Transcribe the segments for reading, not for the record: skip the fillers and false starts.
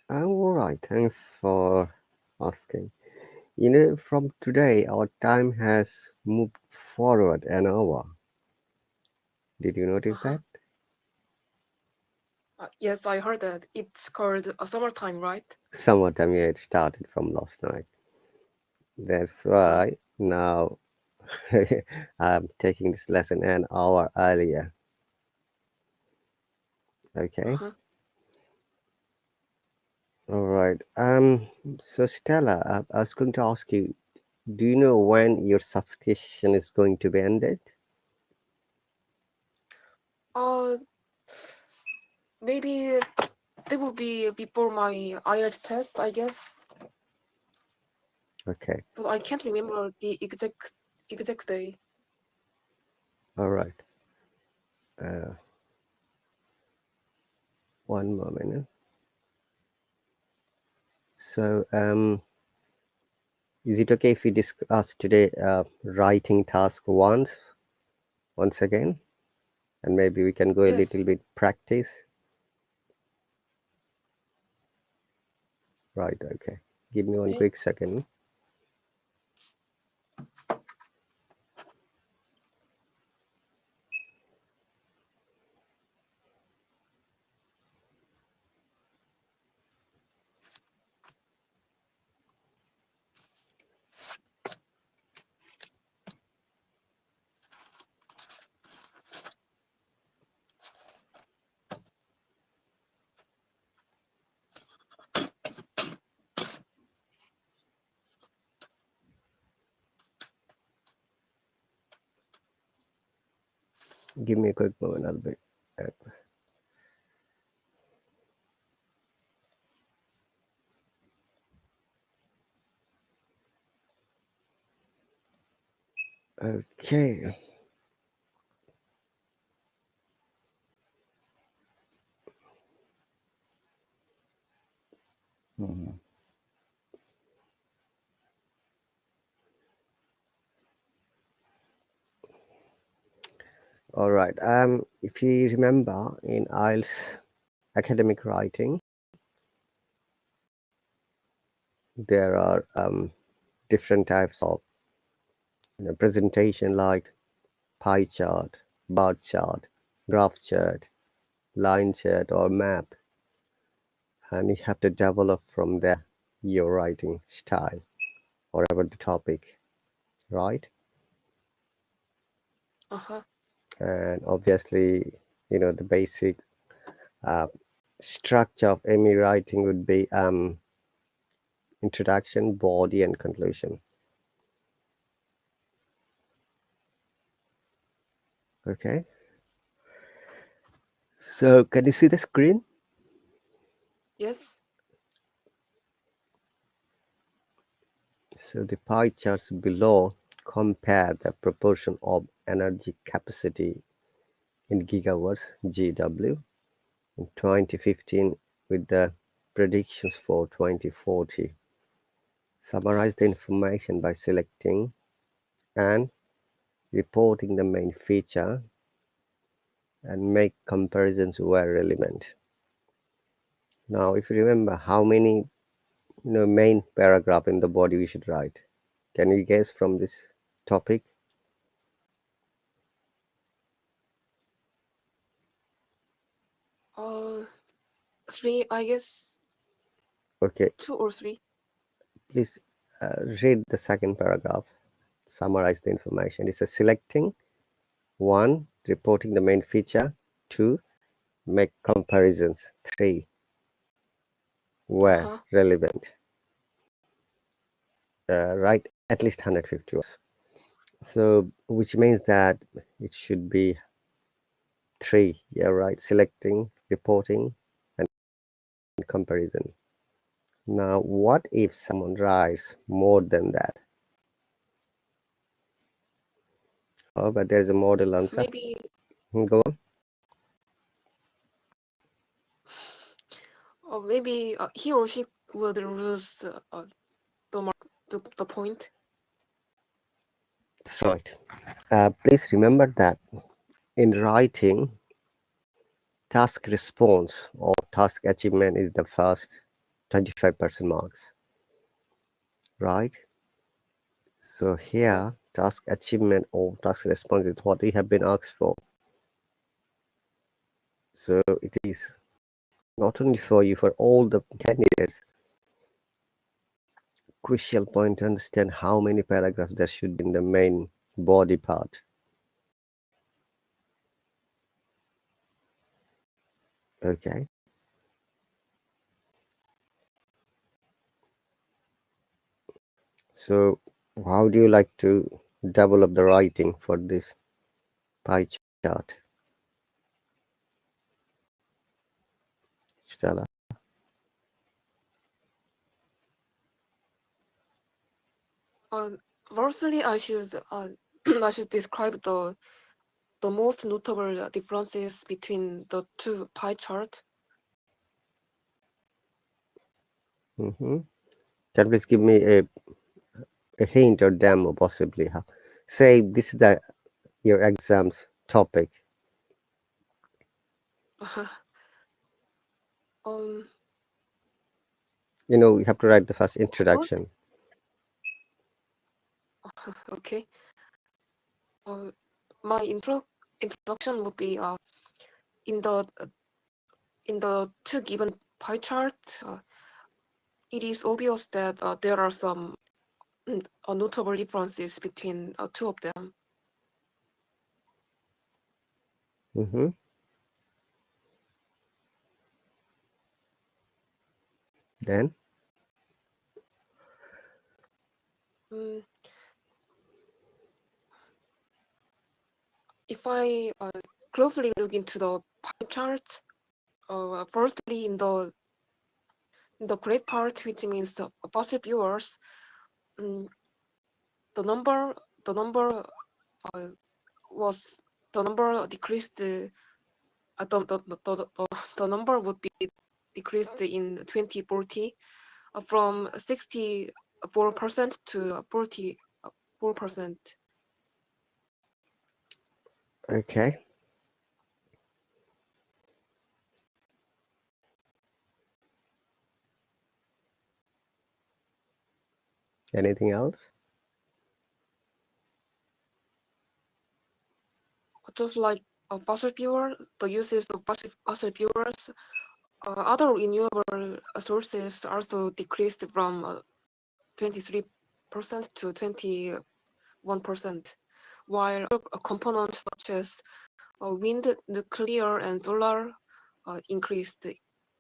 I'm all right. Thanks for asking. From today, our time has moved forward an hour. Did you notice Uh-huh. that? Yes, I heard that. It's called a summertime, right? Summertime, yeah, it started from last night. That's Uh-huh. why now I'm taking this lesson an hour earlier. Okay. Uh-huh. All right. So Stella, I was going to ask you, do you know when your subscription is going to be ended? Uh, Maybe they will be before my IELTS test, I guess. Okay. But I can't remember the exact day. All right. Uh, one moment. So, is it okay if we discuss today writing task once again, and maybe we can go a Yes. little bit practice? Right. Okay. Give me one Okay. quick second. Give me a quick moment. I'll be. Uh, okay. Mhm. All right. If you remember in IELTS academic writing, there are different types of presentation like pie chart, bar chart, graph chart, line chart, or map, and you have to develop from there your writing style, whatever the topic, right? Uh-huh. And obviously, the basic uh, structure of any writing would be introduction, body, and conclusion. Okay. So, can you see the screen? Yes. So, the pie charts below compare the proportion of energy capacity in gigawatts (GW) in 2015 with the predictions for 2040. Summarize the information by selecting and reporting the main feature and make comparisons where relevant. Now, if you remember how many main paragraph in the body we should write, can you guess from this topic? Uh, Three, I guess. Okay, 2 or 3. please read the second paragraph. Summarize the information. It's a selecting. One, reporting the main feature. Two, make comparisons. Three, where Uh-huh. relevant. Write at least 150 words. So, which means that it should be three. Yeah, right. Selecting, reporting, and comparison. Now, what if someone writes more than that? Oh, but there's a model answer. Maybe, Go on. or maybe he or she would lose the mark, the point. That's right. Please remember that in writing, task response or task achievement is the first, 25% marks, right? So here, task achievement or task response is what we have been asked for. So it is not only for you, for all the candidates. Crucial point to understand how many paragraphs there should be in the main body part. Okay. So how do you like to develop the writing for this pie chart, Stella? Uh, Firstly, I should I should describe the most notable differences between the two pie charts. Mm-hmm. Can you please give me a hint or demo, possibly? Say this is your exam's topic. um, You have to write the first first, introduction. okay. My introduction would be in the in the two given pie charts. It is obvious that there are some notable differences between two of them. Mm-hmm. Then, Mm, if I closely look into the pie chart, firstly in the gray part, which means the passive viewers, um, the number the number uh, was the number decreased. The number would be decreased in 2040 from 64% to 44%. okay. Anything else? Just like a fossil fuel, the uses of fossil fuels, other renewable sources also decreased from 23% to 21%, while components such as wind, nuclear, and solar increased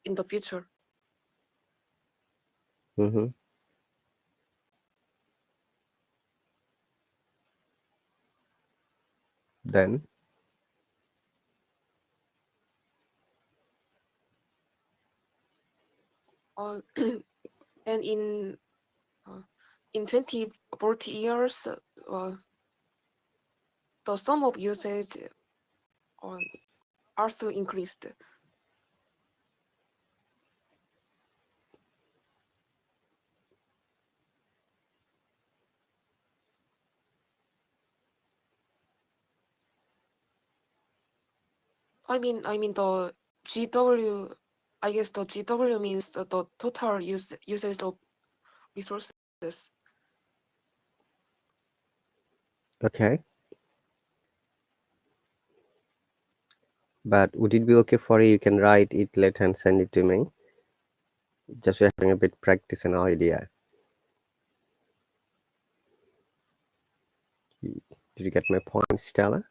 in the future. Mm-hmm. Then, Uh, and in 20, 40 years, the sum of usage uh, also increased. I mean the GW. I guess the GW means the total usage of resources. okay. But would it be okay for you? You can write it later and send it to me. Just having a bit practice and idea. Did you get my point, Stella?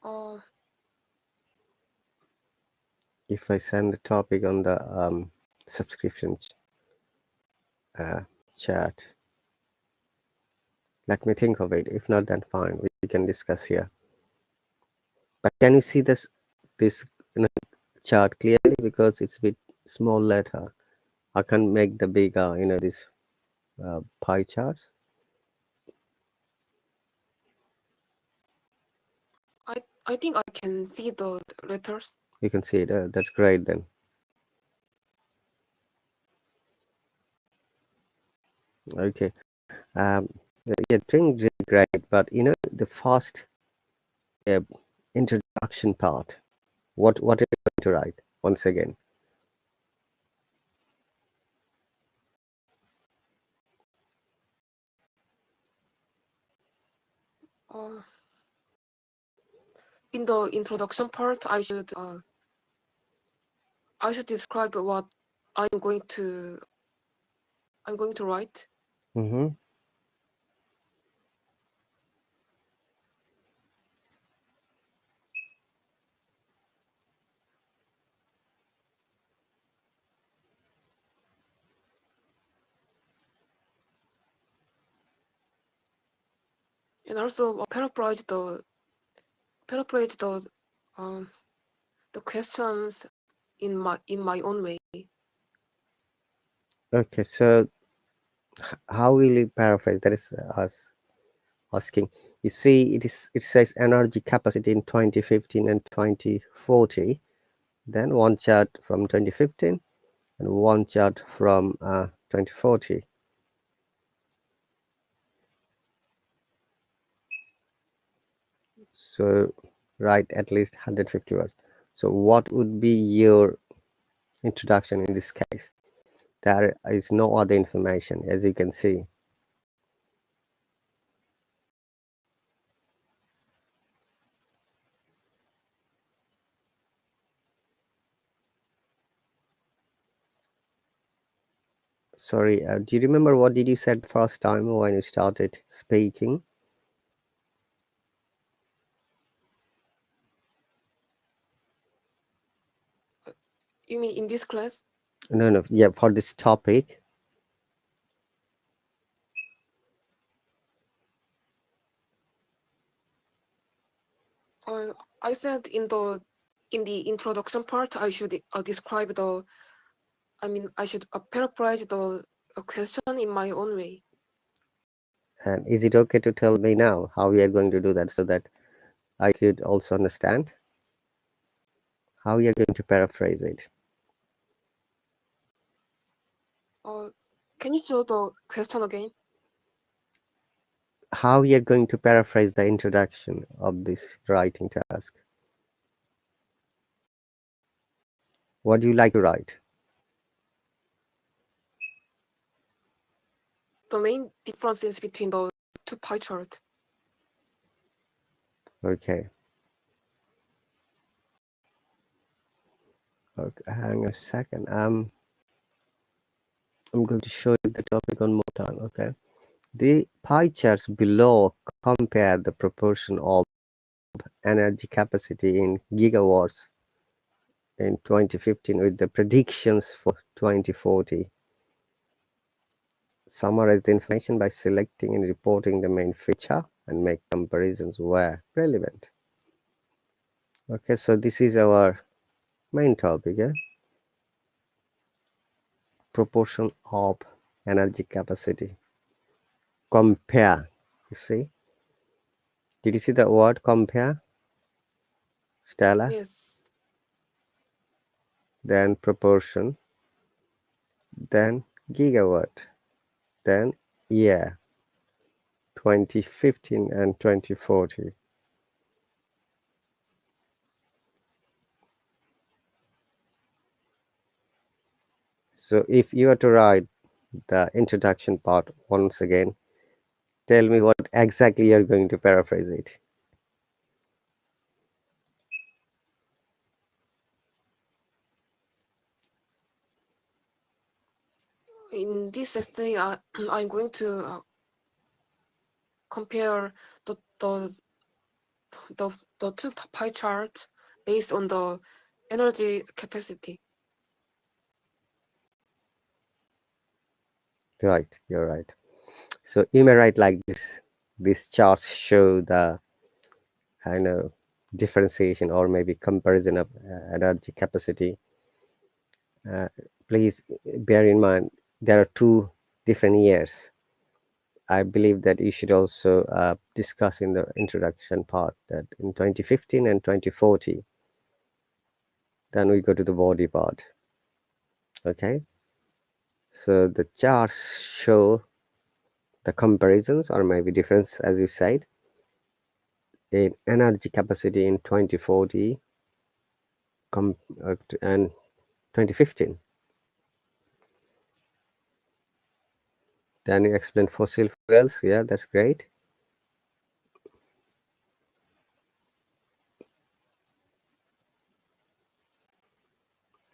Uh, If I send the topic on the subscription uh, chat, let me think of it. If not, then fine. We can discuss here. But can you see this chart clearly because it's a bit small letter? I can make the bigger, this pie charts. I think I can see the letters. You can see it. That's great then. Okay. Um, yeah, doing really great. But the first introduction part. What are you going to write once again? Uh, in the introduction part, I should describe what I'm going to I'm going to write. Mm-hmm. And also paraphrase um, the questions in my own way. Okay, so how will you paraphrase? That is us asking. You see, it says energy capacity in 2015 and 2040. Then one chart from 2015 and one chart from 2040. So write at least 150 words. So what would be your introduction in this case? There is no other information, as you can see. Sorry, do you remember what did you said first time when you started speaking? You mean in this class? No, no, yeah, for this topic. Uh, I said in the introduction part, I should describe I should paraphrase the question in my own way. And is it okay to tell me now how we are going to do that so that I could also understand how you are going to paraphrase it? Uh, can you show the question again? How you are going to paraphrase the introduction of this writing task? What do you like to write? The main differences between the two pie charts. Okay. Okay, hang a second. I'm going to show you the topic one more time. Okay. The pie charts below compare the proportion of energy capacity in gigawatts in 2015 with the predictions for 2040. Summarize the information by selecting and reporting the main feature and make comparisons where relevant. Okay, so this is our main topic, yeah? Proportion of energy capacity. Compare, you see? Did you see the word compare, Stella? Yes. Then proportion, then gigawatt, then year, 2015 and 2040. So if you were to write the introduction part once again, tell me what exactly you're going to paraphrase it. In this essay, I'm going to compare the the the two pie charts based on the energy capacity. Right, you're right. So you may write like this. These charts show the kind of differentiation or maybe comparison of energy capacity. Uh, Please bear in mind there are two different years. I believe that you should also discuss in the introduction part that in 2015 and 2040, then we go to the body part. Okay, so the charts show the comparisons or maybe difference, as you said, in energy capacity in 2040 and 2015. Then you explain fossil fuels. Yeah, that's great.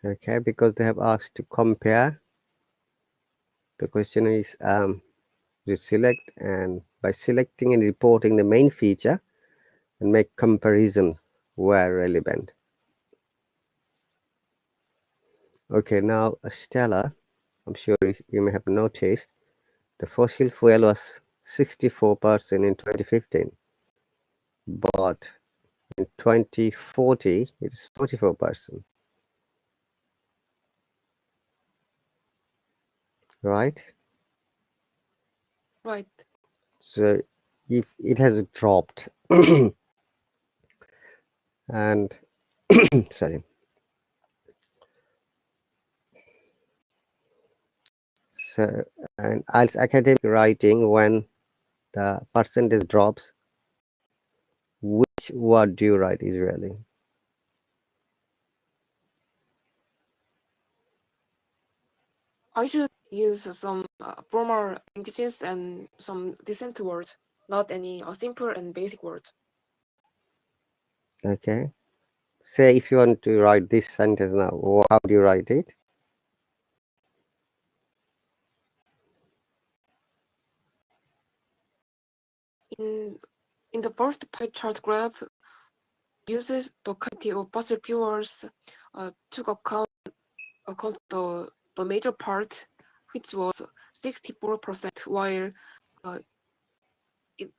Okay, because they have asked to compare. The question is you select, and by selecting and reporting the main feature and make comparisons where relevant. Okay, now Stella, I'm sure you may have noticed the fossil fuel was 64% in 2015, but in 2040 it's 44%, right? Right. So if it has dropped and sorry, so and IELTS academic writing, when the percentage drops, which word do you write usually? I should use some formal languages and some decent words, not any simple and basic words. Okay, say if you want to write this sentence now, how do you write it? In the first pie chart graph, uses the quantity of fossil fuels took account the major part, which was 64%, while it,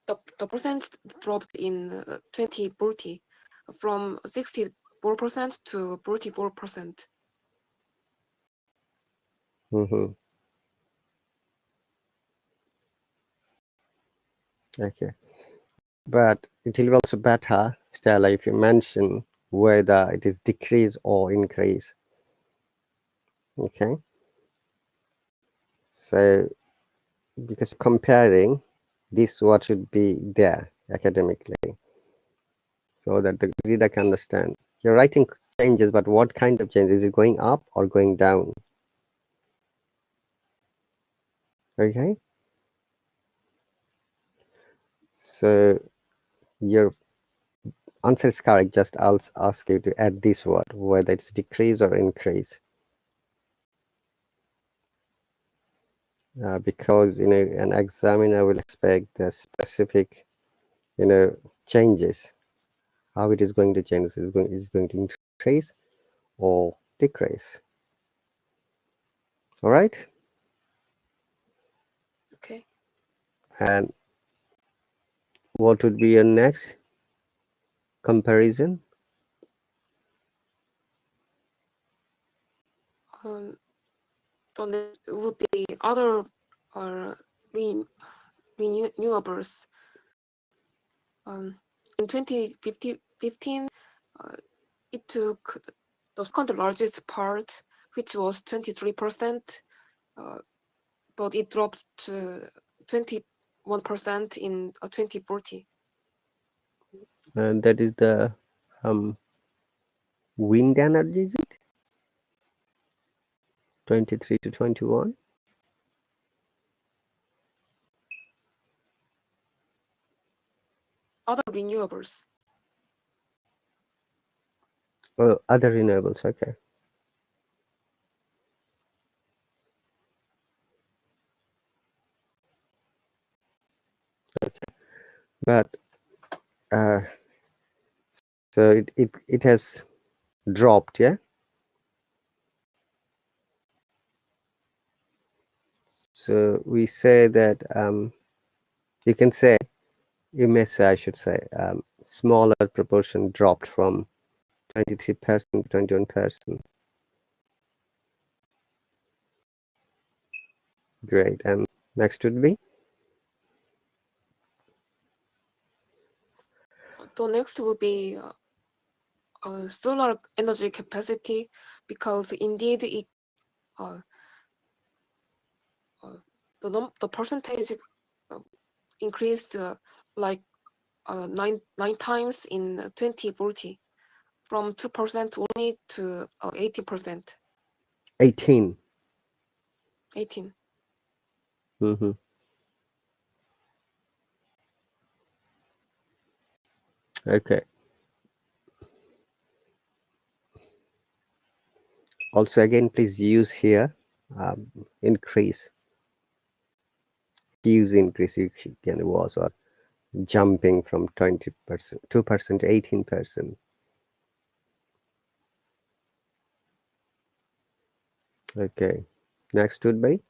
the percent dropped in 2040 from 64% to 44%. Mm-hmm. Okay, but it will be also better, Stella, if you mention whether it is decrease or increase. Okay, so because comparing, this what should be there academically, so that the reader can understand. Your writing changes, but what kind of change? Is it going up or going down? Okay, so your answer is correct. Just I'll ask you to add this word, whether it's decrease or increase. Because an examiner will expect the specific changes, how it is going to change. Is going to increase or decrease. All right. Okay. And what would be your next comparison? The next would be other uh, renewables. In 2015, it took the second largest part, which was 23%, but it dropped to 21% in 2040. And that is the wind energy, is it? 23 to 21. Other renewables. Oh, other renewables. Okay. But so it has dropped, yeah. So we say that you can say, you may say, I should say, smaller proportion dropped from 23% to 21%. Great. And next would be? The next will be solar energy capacity, because indeed it the percentage increased like nine times in 2040, from 2% only to 80%. 18. 18. Mm-hmm. Okay. Also, again, please use here increase. Huge increase you can was or jumping from 20%, 2% to 18%. Okay. Next would be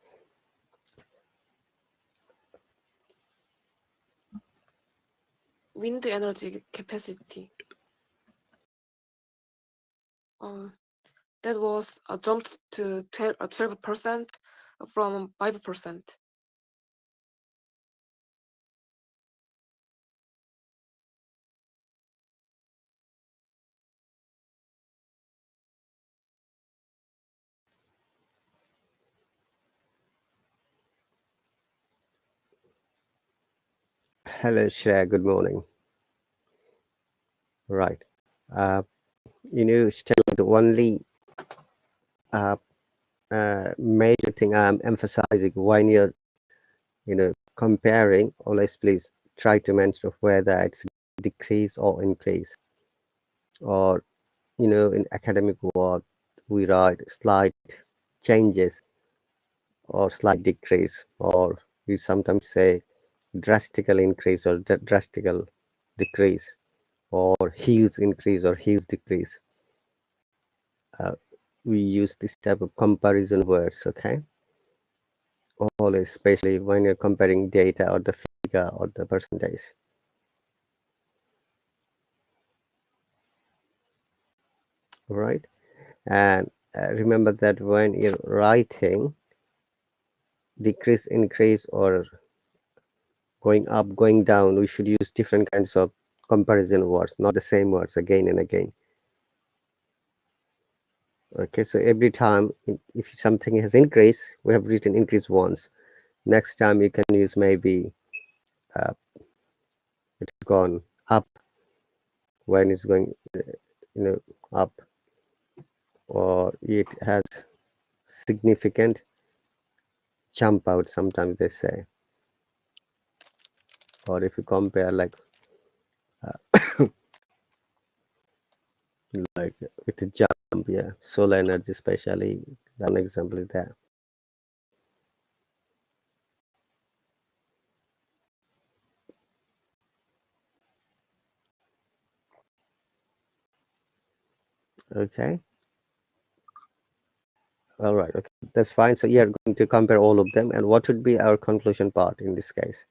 Wind energy capacity. That was jumped to 12% from 5%. hello, Shreya. Good morning. Right. Uh, still the only uh, major thing I'm emphasizing when you're, comparing, always please try to mention whether it's decrease or increase, or, in academic world, we write slight changes or slight decrease, or we sometimes say drastical increase or drastical decrease, or huge increase or huge decrease. Uh, we use this type of comparison words, okay? Always, especially when you're comparing data or the figure or the percentage. Right? And remember that when you're writing decrease, increase, or going up, going down, we should use different kinds of comparison words, not the same words again and again. Okay, so every time if something has increased, we have written increase once. Next time you can use maybe uh, it's gone up when it's going, up, or it has significant jump out. Sometimes they say, or if you compare like like with the jump, yeah, solar energy, especially. One example is there. Okay. All right. Okay, that's fine. So you are going to compare all of them, and what would be our conclusion part in this case?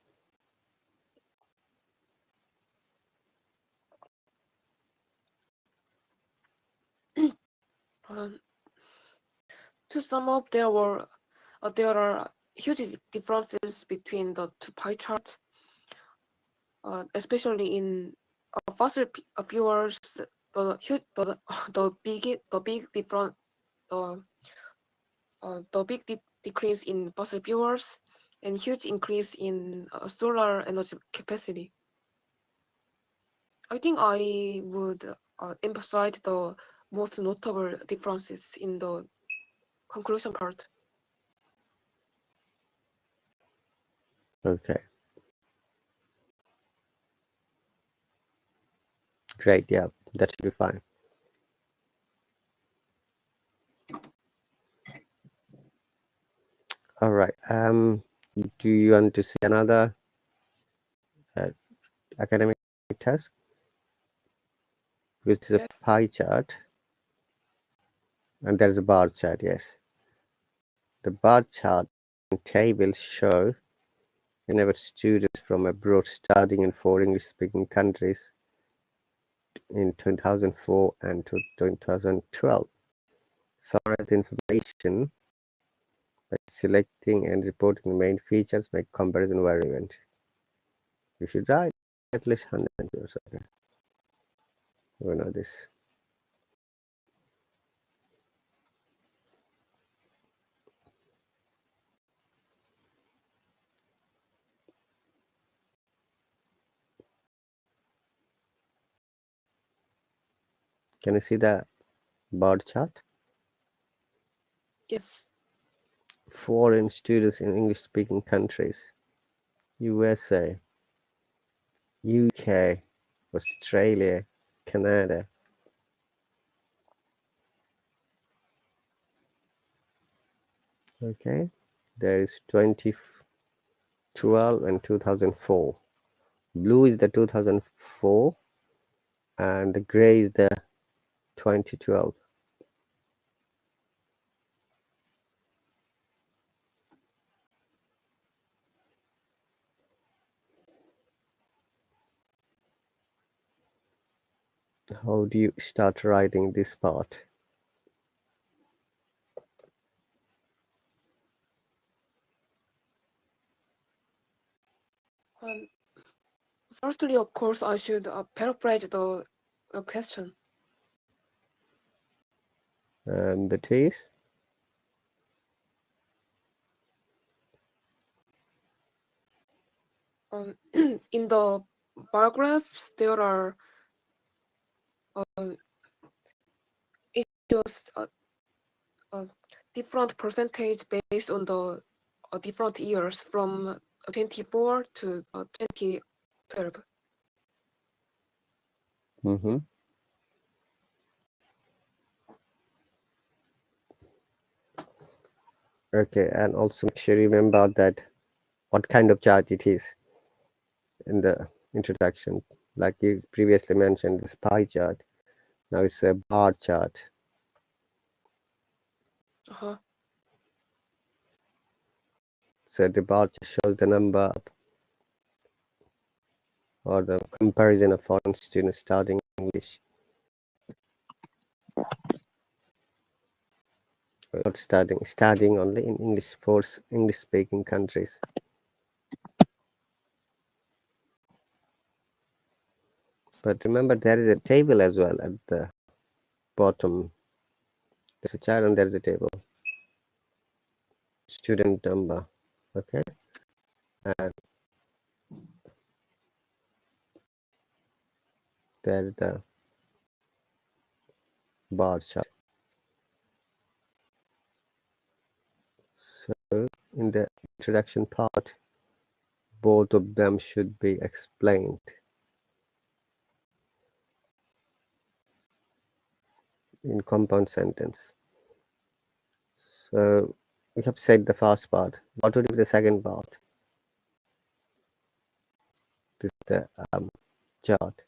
Um, to sum up, there are huge differences between the two pie charts, especially in fossil fuels. The big difference the big decrease in fossil fuels and huge increase in solar energy capacity. I think I would emphasize the most notable differences in the conclusion part. Okay. Great. Yeah, that should be fine. All right. Do you want to see another uh, academic test, which is a Yes. pie chart, and there's a bar chart? Yes. The bar chart and table show whenever students from abroad studying in foreign English-speaking countries in 2004 and 2012 summarize the information by selecting and reporting the main features, make comparison variant. You should write at least 100 words. Okay. You know this. Can you see the bar chart? Yes. Foreign students in English-speaking countries: USA, UK, Australia, Canada. Okay, there is 2012 and 2004. Blue is the 2004 and the gray is the 2012. How do you start writing this part? Um, Firstly, of course, I should paraphrase the question. And the trees? In the bar graphs, there are it shows a different percentage based on the different years from 24 to 2012. Mm-hmm. Okay, and also make sure you remember that what kind of chart it is in the introduction. Like you previously mentioned, this pie chart. Now it's a bar chart. Uh-huh. So the bar just shows the number or the comparison of foreign students studying English. Not studying only in English for English-speaking countries. But remember, there is a table as well at the bottom. There's a chart and there's a table. Student number. Okay, and there's the bar chart. So in the introduction part, both of them should be explained in compound sentence. So we have said the first part. What would be the second part? This is the chart.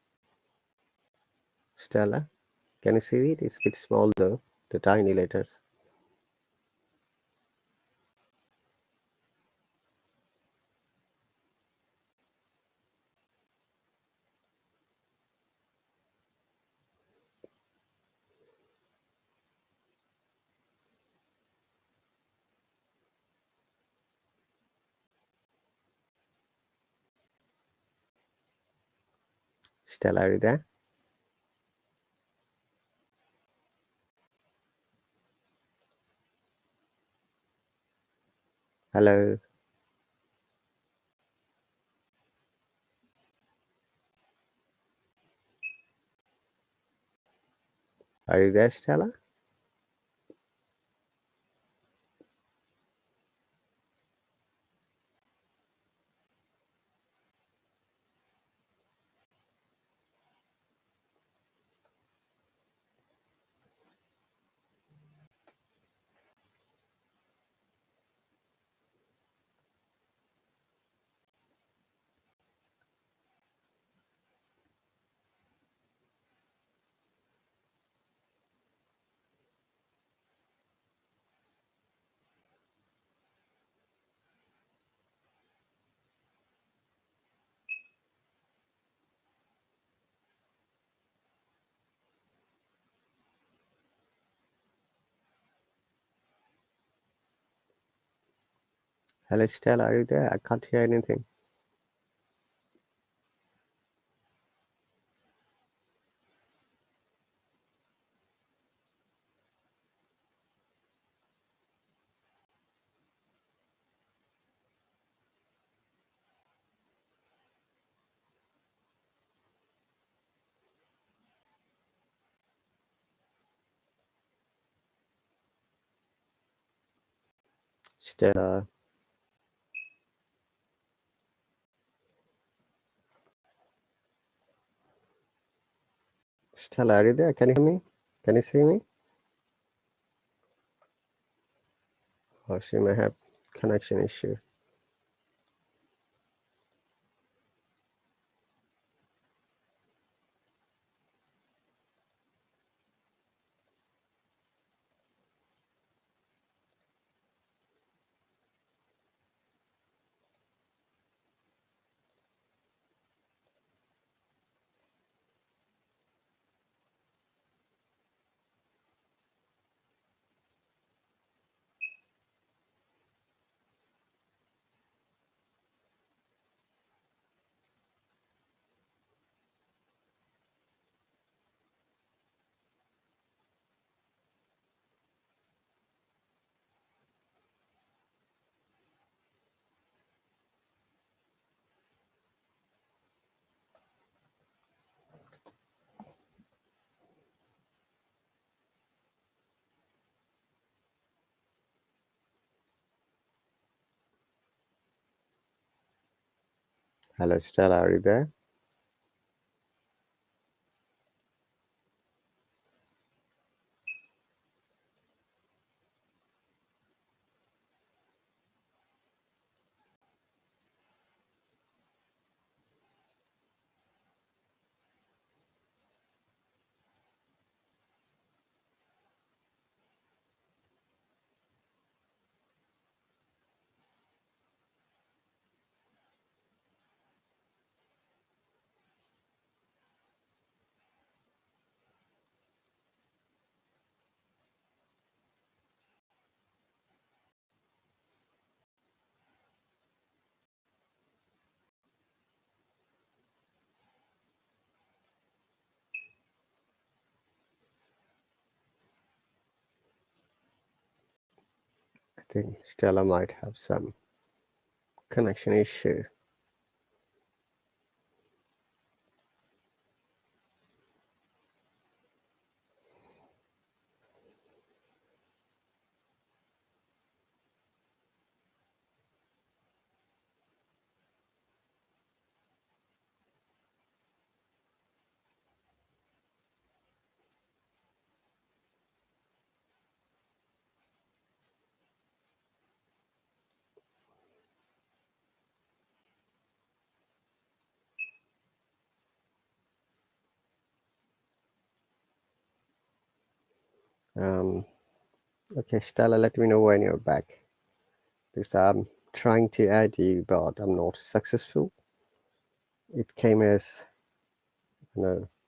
Stella, can you see it? It's a bit small though, the tiny letters. Stella, are you there? Hello, are you there, Stella? Hello, Stella, are you there? I can't hear anything. Stella. Stella, are you there? Can you hear me? Can you see me? Or she may have connection issue. Hello, Stella, are you there? I think Stella might have some connection issue. Okay, Stella, let me know when you're back. Because I'm trying to add you, but I'm not successful. It came as,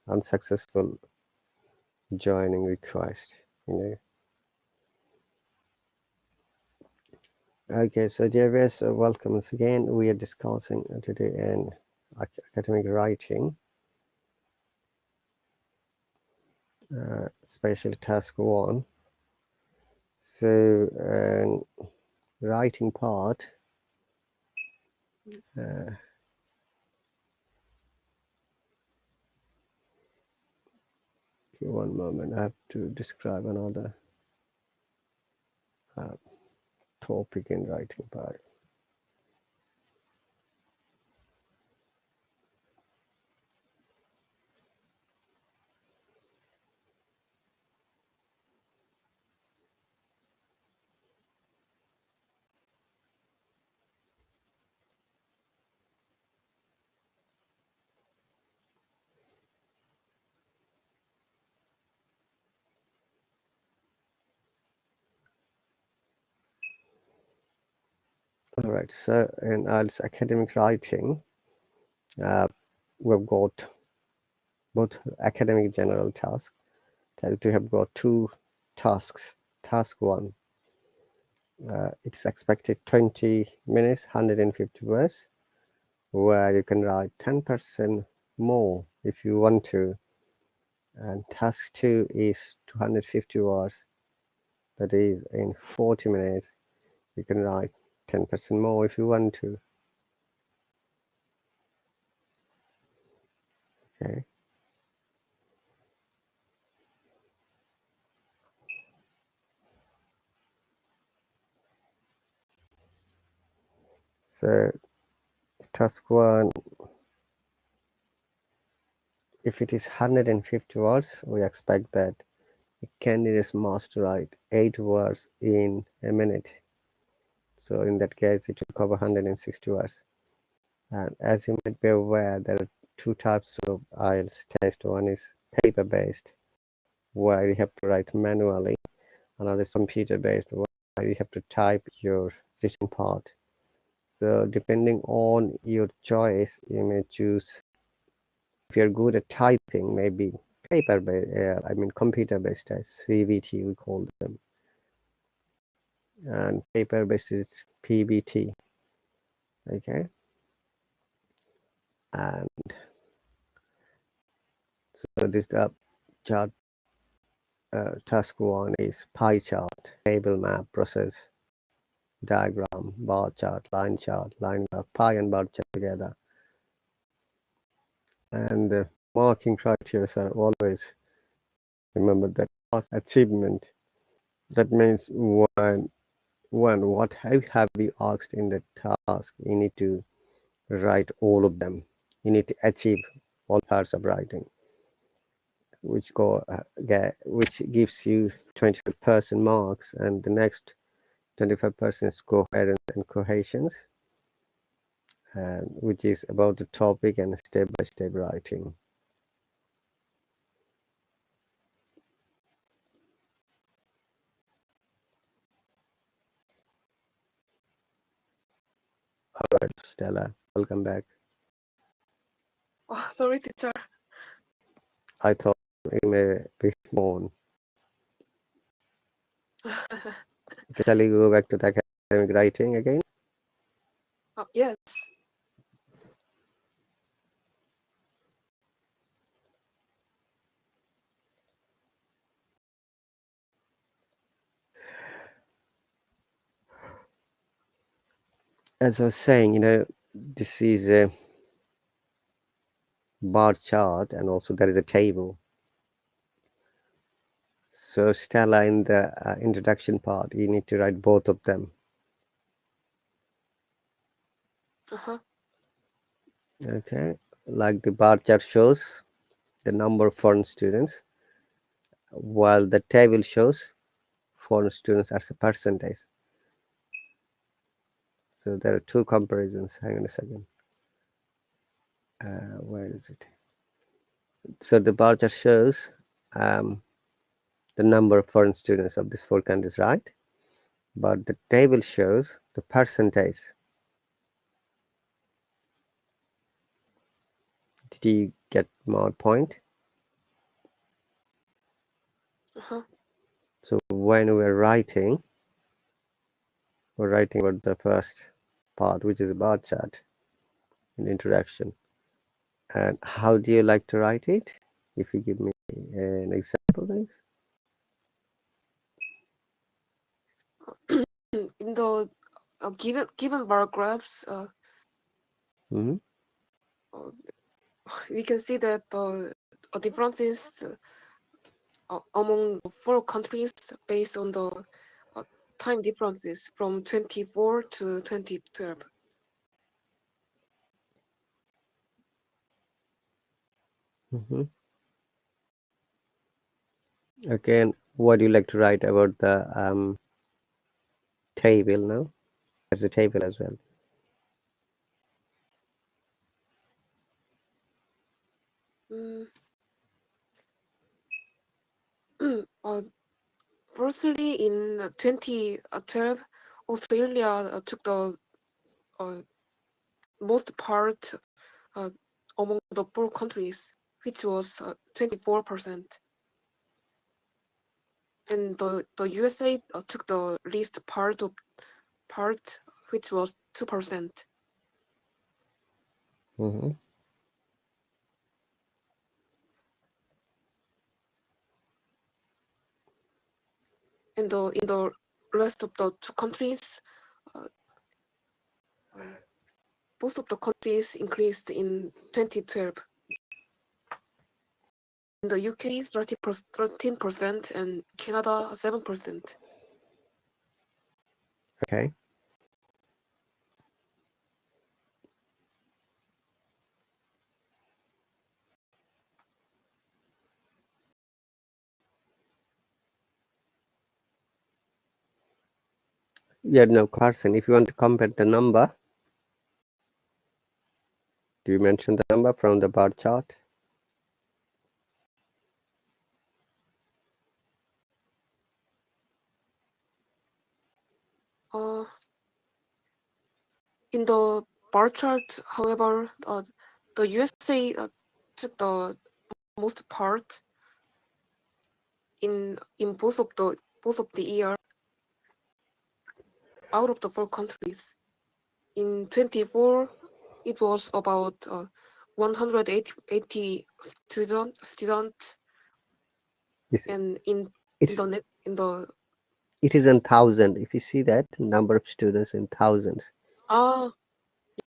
unsuccessful joining request, Okay, so dear viewers, welcome once again. We are discussing today in academic writing, especially task 1. So, writing part, give 1 moment, I have to describe another topic in writing part. All right, so in IELTS academic writing, we've got both academic general task. We have got 2 tasks. Task 1, it's expected 20 minutes, 150 words, where you can write 10% more if you want to. And task 2 is 250 words, that is in 40 minutes. You can write 10% more if you want to. Okay. So task 1, if it is 150 words, we expect that the candidates must write 8 words in a minute. So in that case, it will cover 160 words. And as you might be aware, there are two types of IELTS test. One is paper-based, where you have to write manually. Another is computer-based, where you have to type your written part. So depending on your choice, you may choose. If you're good at typing, maybe paper-based, computer-based tests, CBT we call them, and paper-based is PBT. Okay, and so this chart. Task 1 is pie chart, table map, process, diagram, bar chart, line graph, pie and bar chart together. And the marking criteria are always, remember that achievement. That means what have you asked in the task? You need to write all of them. You need to achieve all parts of writing, which gives you 25% marks, and the next 25% is coherence and cohesions, which is about the topic and step-by-step writing. All right, Stella, welcome back. Oh, sorry, teacher. I thought you may be born. Shall we go back to the academic writing again? Yes. As I was saying, this is a bar chart, and also there is a table. So Stella, in the introduction part, you need to write both of them. Okay, like the bar chart shows the number of foreign students, while the table shows foreign students as a percentage. So there are two comparisons. Hang on a second. Where is it? So the bar chart shows the number of foreign students of these four countries, right? But the table shows the percentage. Did you get my point? So when we're writing about the first part, which is a bar chart, in introduction. And how do you like to write it? If you give me an example, please. In the given bar graphs, Mm-hmm. we can see that the differences among the four countries based on the time differences from 24 to 2012. Mm-hmm. Again, what do you like to write about the table now? There's a table as well. Firstly, in 2012, Australia took the most part among the four countries, which was 24%. And the USA took the least part, which was 2%. Mm-hmm. And in the rest of the two countries, both of the countries increased in 2012. In the UK, 13%, and Canada, 7%. Okay. Yeah, no, Carson, if you want to compare the number, do you mention the number from the bar chart? Uh, in the bar chart, however, the USA took the most part in both of the year out of the four countries. In 24, it was about 180 student, It's, and in it's the it is in thousand. If you see that number of students in thousands, ah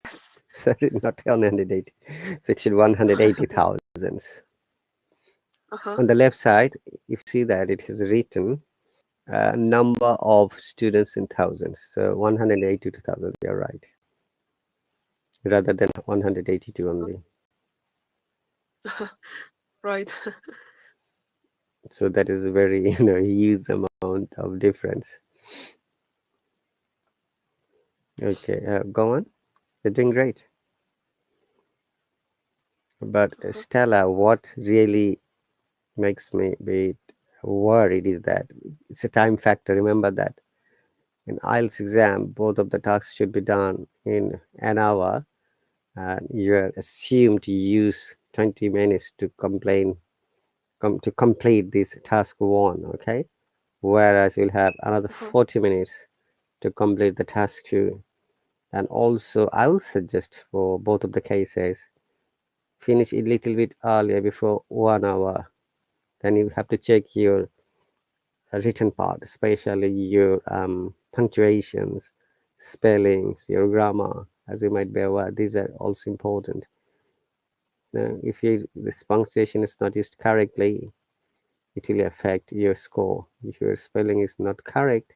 yes. sorry, not 180. So it should 180,000. Uh-huh. On the left side, if you see that it is written number of students in thousands. So 182,000. You're right, rather than 182 only. Right. So that is a very huge amount of difference. Okay, go on. You're doing great. But Uh-huh. Stella, what really makes me be worried is that it's a time factor. Remember that in IELTS exam, both of the tasks should be done in an hour, and you're assumed to use 20 minutes to to complete this task one. Okay, whereas you'll have another Uh-huh. 40 minutes to complete the task two. And also, I will suggest for both of the cases, finish a little bit earlier before 1 hour. Then you have to check your written part, especially your punctuations, spellings, your grammar. As you might be aware, these are also important. Now, if this punctuation is not used correctly, it will affect your score. If your spelling is not correct,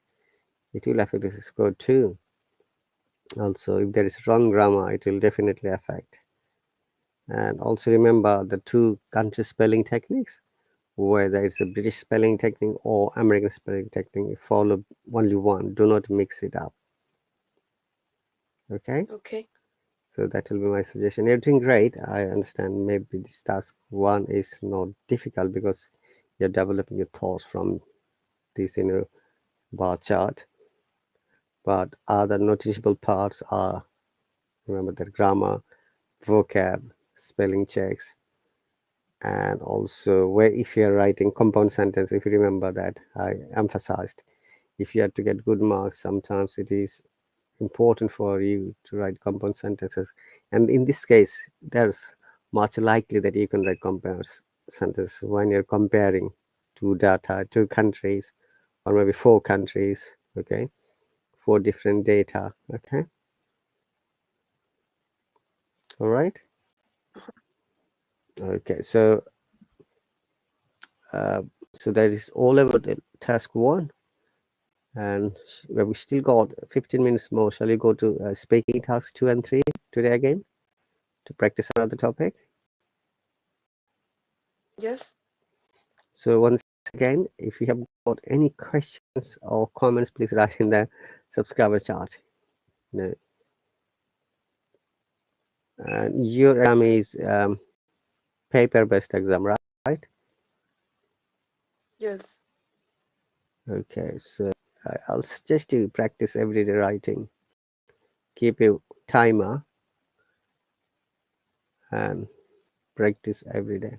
it will affect the score too. Also, if there is wrong grammar, it will definitely affect. And also remember the two country spelling techniques, whether it's a British spelling technique or American spelling technique, follow only one. Do not mix it up. Okay, Okay. so that will be my suggestion. You're doing great. I understand maybe this task one is not difficult because you're developing your thoughts from this bar chart, but other noticeable parts are, remember, that grammar, vocab, spelling checks, and also where if you're writing compound sentence, if you remember that I emphasized, if you have to get good marks, sometimes it is important for you to write compound sentences. And in this case, there's much likely that you can write compound sentences when you're comparing two data, two countries, or maybe four countries, okay? Four different data, okay? All right? Okay, uh, so that is all about the task one. And we still got 15 minutes more. Shall we go to speaking tasks two and three today again to practice another topic? Yes. So once again, if you have got any questions or comments, please write in the subscriber chart. No. And your exam Okay. is paper-based exam, right? Yes. Okay, so I'll suggest you practice everyday writing. Keep a timer and practice every day.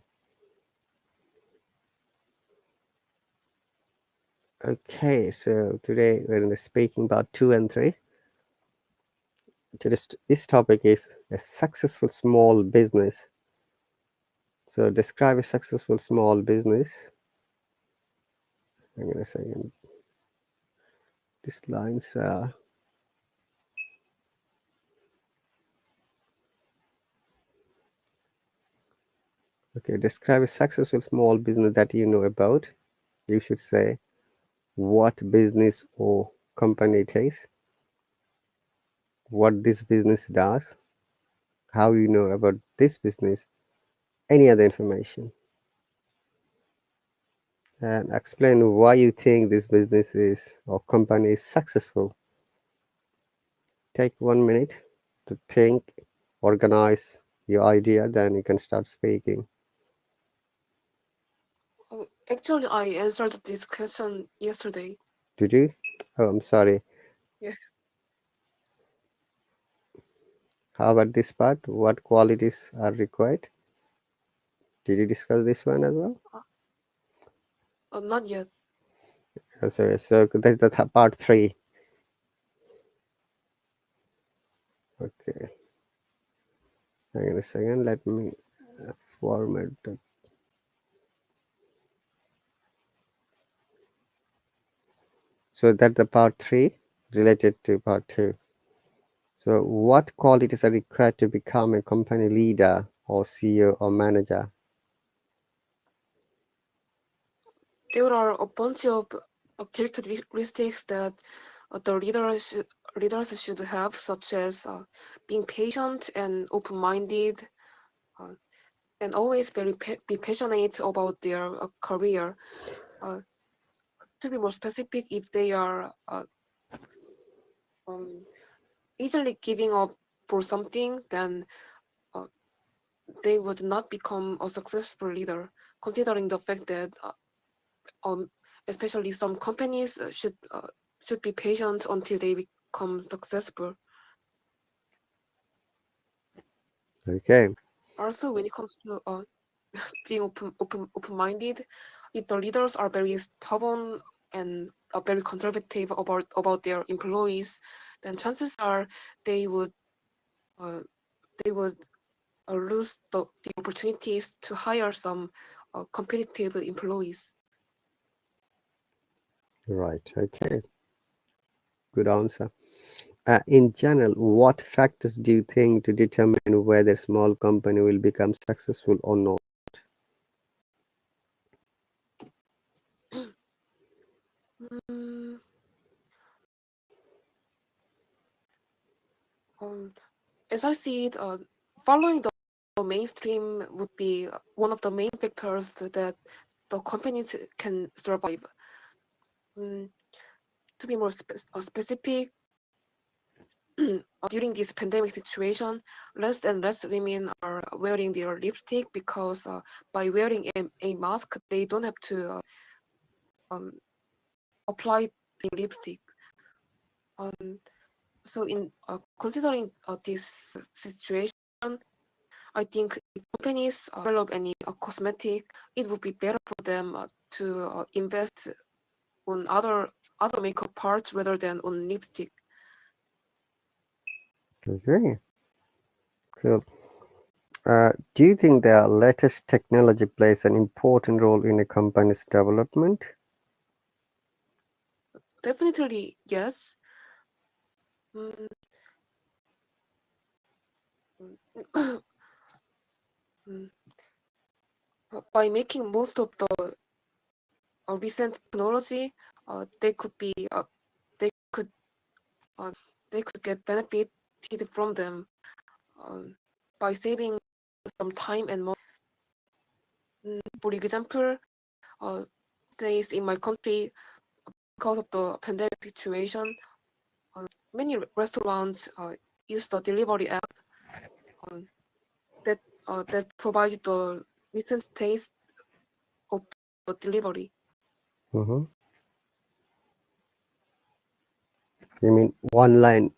Okay, so today we're in the speaking part two and three. Today's this topic is a successful small business. So describe a successful small business. Hang on a second. These lines are okay. Describe a successful small business that you know about. You should say what business or company it is, what this business does, how you know about this business, any other information, and explain why you think this business is or company is successful. take 1 minute to think, organize your idea, then you can start speaking. Actually, I answered this question yesterday. Did you? Oh, I'm sorry. Yeah. How about this part? What qualities are required? Did you discuss this one as well? Not yet. So that's the part three. Okay. Hang on a second. Let me format the. So that's the part three related to part two. So, what qualities are required to become a company leader or CEO or manager? There are a bunch of characteristics that the leaders should have, such as being patient and open-minded, uh, and always be passionate about their career. Uh, to be more specific, if they are um, easily giving up for something, then uh, they would not become a successful leader, considering the fact that um, especially some companies should be patient until they become successful. Okay. Also, when it comes to being open-minded, if the leaders are very stubborn and are very conservative about their employees, then chances are they would uh, they would lose the opportunities to hire some competitive employees. Right. Okay. Good answer. In general, what factors do you think to determine whether a small company will become successful or not? Mm, um, as I see it, following the mainstream would be one of the main factors that the companies can survive. Mm, to be more specific, during this pandemic situation, less and less women are wearing their lipstick because by wearing a mask, they don't have to um, apply the lipstick. Um, so, in considering this situation, I think if companies develop any cosmetic, it would be better for them to invest on other makeup parts rather than on lipstick. Okay. Cool. Do you think the latest technology plays an important role in a company's development? Definitely, yes. Mm, mm, by making most of the recent technology, they could be they could uh, they could get benefited from them um, by saving some time and money. For example, uh, days in my country, because of the pandemic situation, many restaurants use the delivery app uh, that that provides the recent taste of the delivery. Mm-hmm. You mean online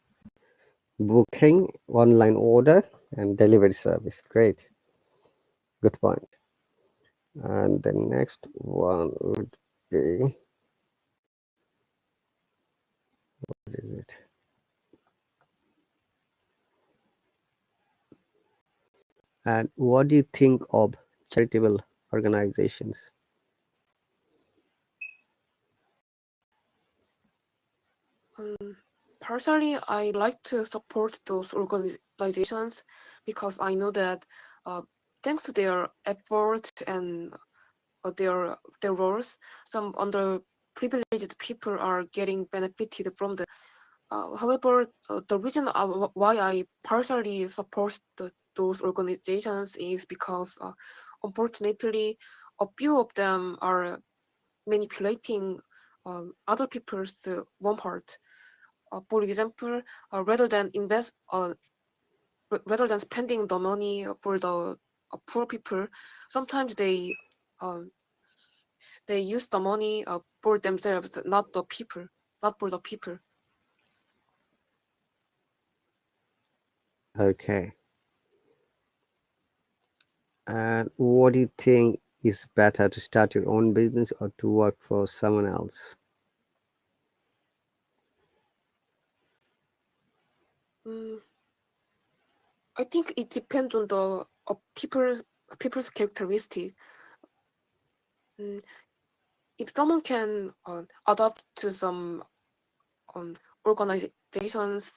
booking, online order, and delivery service? Great. Good point. And the next one would be, what is it? And what do you think of charitable organizations? Um, Personally, I like to support those organizations because I know that uh, thanks to their efforts and their roles, some underprivileged people are getting benefited from the. However, the reason why I personally support those organizations is because, unfortunately, a few of them are manipulating other people's warm heart. For example, rather than rather than spending the money for the poor people, sometimes they use the money for themselves, not the people, not for the people. Okay. And what do you think is better, to start your own business or to work for someone else? Mm, I think it depends on the people's characteristic. Mm, if someone can adapt to some um, organizations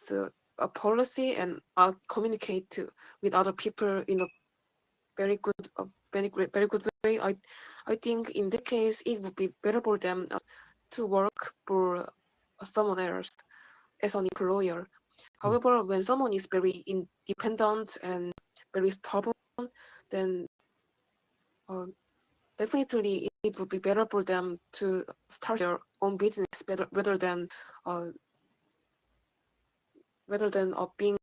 policy and communicate with other people in a very good very good way, I think in that case it would be better for them to work for someone else as an employer. However, when someone is very independent and very stubborn, then uh, definitely it would be better for them to start their own business better uh, rather than uh, being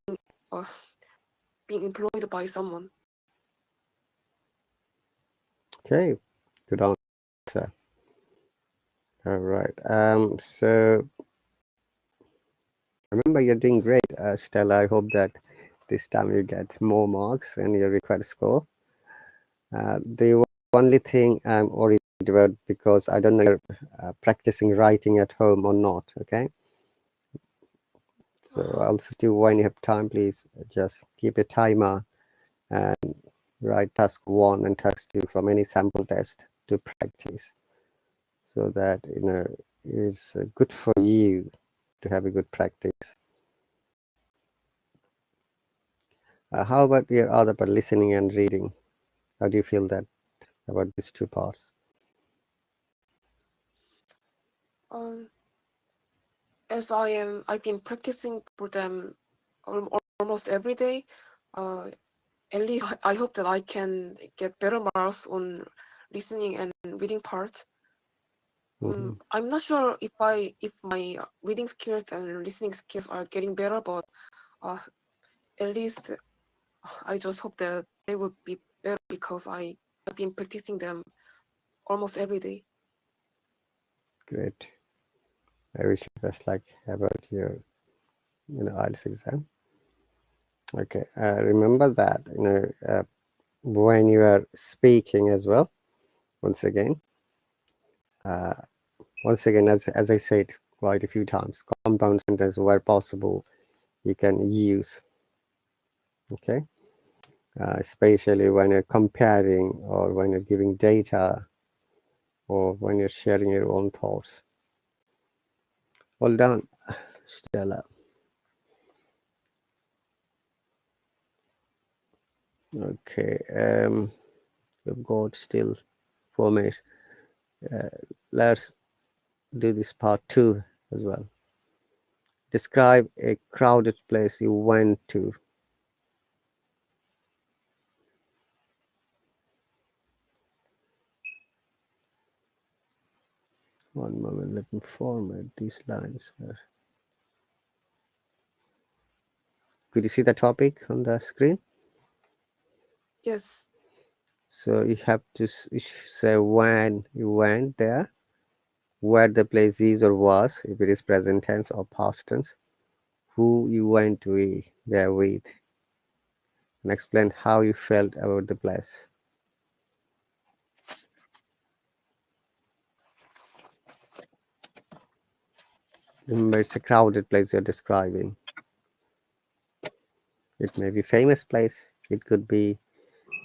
employed by someone. Okay, good answer. All right. So remember, you're doing great, Stella. I hope that this time you get more marks and your required score. The only thing I'm worried about, because I don't know if you're practicing writing at home or not. Okay, so Uh-huh. I'll suggest you, when you have time, please just keep a timer and write task 1 and task 2 from any sample test to practice, so that it's good for you to have a good practice. How about your other part, listening and reading? How do you feel that about these two parts? Um, as I've been practicing for them almost every day. Uh, at least I hope that I can get better marks on listening and reading part. Hmm. I'm not sure if my reading skills and listening skills are getting better, but uh, at least I just hope that they would be better because I've been practicing them almost every day. Great. I wish you best luck about your IELTS exam. Okay. Remember that when you are speaking as well. Once again, uh, as I said quite a few times, compound sentence where possible you can use. Okay. Especially when you're comparing, or when you're giving data, or when you're sharing your own thoughts. Well done, Stella. Okay, we've got still 4 minutes. Uh, let's do this part 2 as well. Describe a crowded place you went to. One moment, let me format these lines. Could you see the topic on the screen? Yes, So you have to say when you went there, where the place is or was, if it is present tense or past tense, who you went to there with, and explain how you felt about the place. Remember, it's a crowded place you're describing. It may be famous place, it could be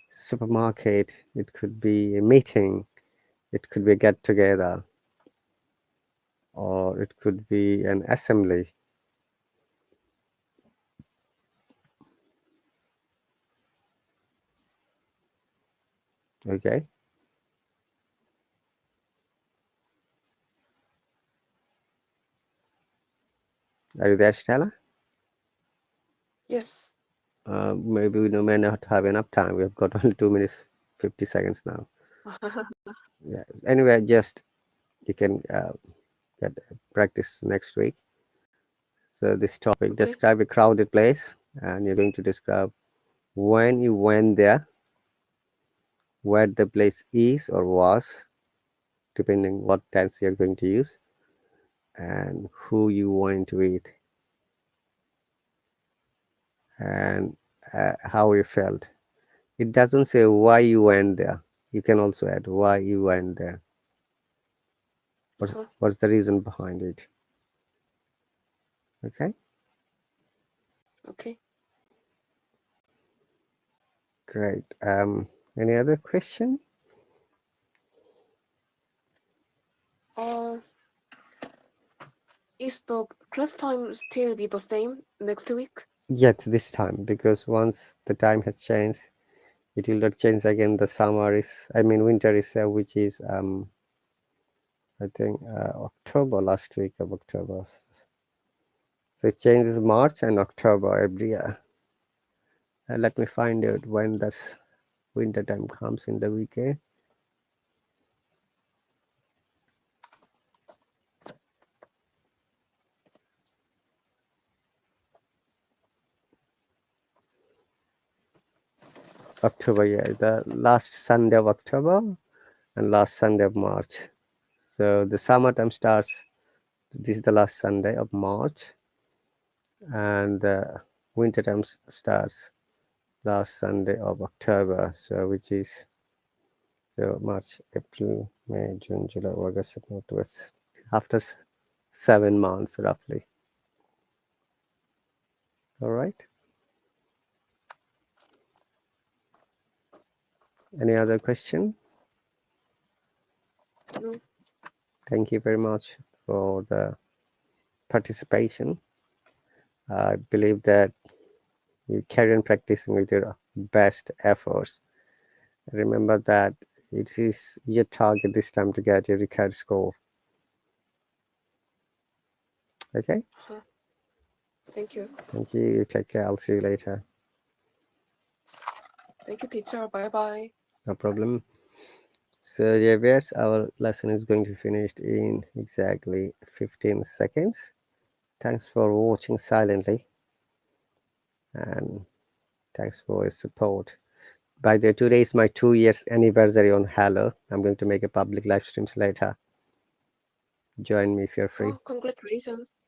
supermarket, it could be a meeting, it could be a get together, or it could be an assembly. Okay, are you there, Stella? yes. Maybe we may not have enough time. We've got only 2 minutes 50 seconds now. Yeah. Anyway, just you can get practice next week. So this topic, Okay. describe a crowded place, and you're going to describe when you went there, where the place is or was, depending what tense you're going to use, and who you went with, and how you felt. It doesn't say why you went there. You can also add why you went there. Uh-huh. What's the reason behind it? Okay, Okay. great. Any other question? Uh, is the class time still be the same next week? Yes, this time, because once the time has changed, it will not change again. The summer is, I mean, winter is, which is, I think, October, last week of October. So it changes March and October every year. Let me find out when this winter time comes in the weekend. October, yeah, the last Sunday of October and last Sunday of March. So the summertime starts. This is the last Sunday of March, and the winter time starts last Sunday of October. So which is, so March, April, May, June, July, August, September, October. After 7 months roughly. All right. Any other question? No. Thank you very much for the participation. I believe that you carry on practicing with your best efforts. Remember that it is your target this time to get your required score. Okay? Uh-huh. Thank you. Thank you. You take care. I'll see you later. Thank you, teacher. Bye bye. No problem. So, dear viewers, our lesson is going to be finished in exactly 15 seconds. Thanks for watching silently, and thanks for your support. By the way, today is my 2 years anniversary on Hallo. I'm going to make a public live streams later. Join me if you're free. Oh, congratulations.